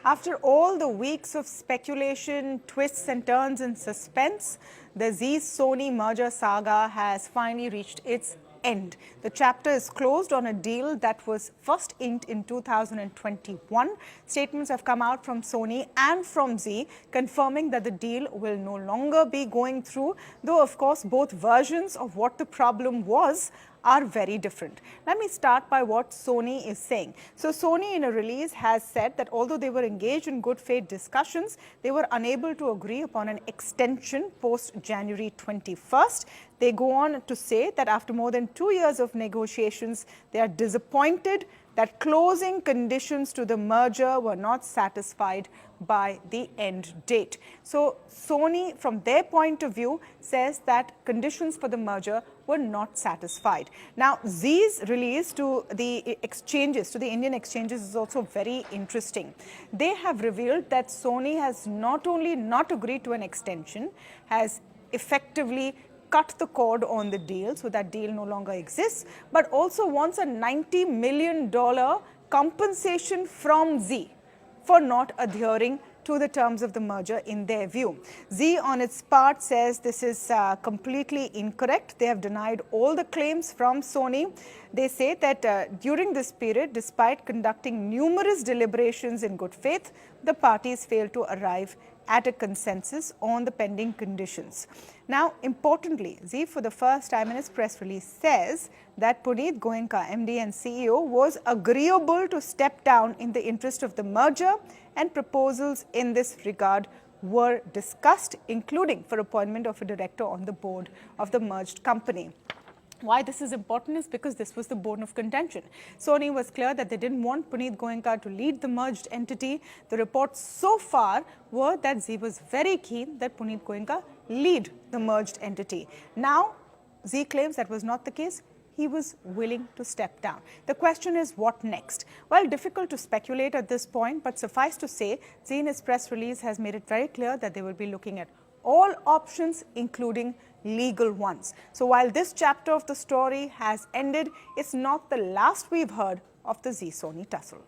After all the weeks of speculation, twists and turns and suspense, the Zee Sony merger saga has finally reached its end. The chapter is closed on a deal that was first inked in 2021. Statements have come out from Sony and from Zee confirming that the deal will no longer be going through, though of course both versions of what the problem was are very different. Let me start by what Sony is saying. So Sony in a release has said that although they were engaged in good faith discussions, they were unable to agree upon an extension post January 21st. They go on to say that after more than 2 years of negotiations, they are disappointed that closing conditions to the merger were not satisfied by the end date. So Sony, from their point of view, says that conditions for the merger were not satisfied. Now, Zee's release to the exchanges, to the Indian exchanges, is also very interesting. They have revealed that Sony has not only not agreed to an extension, has effectively cut the cord on the deal, so that deal no longer exists, but also wants a $90 million compensation from Zee for not adhering to the terms of the merger in their view. Zee on its part says this is completely incorrect. They have denied all the claims from Sony. They say that during this period, despite conducting numerous deliberations in good faith, the parties failed to arrive at a consensus on the pending conditions. Now, importantly, Zee for the first time in its press release says that Puneet Goenka, MD and CEO, was agreeable to step down in the interest of the merger, and proposals in this regard were discussed, including for appointment of a director on the board of the merged company. Why this is important is because this was the bone of contention. Sony was clear that they didn't want Puneet Goenka to lead the merged entity. The reports so far were that Zee was very keen that Puneet Goenka lead the merged entity. Now, Zee claims that was not the case. He was willing to step down. The question is, what next? Well, difficult to speculate at this point, but suffice to say, Zee in his press release has made it very clear that they will be looking at all options, including legal ones. So while this chapter of the story has ended, it's not the last we've heard of the Zee Sony tussle.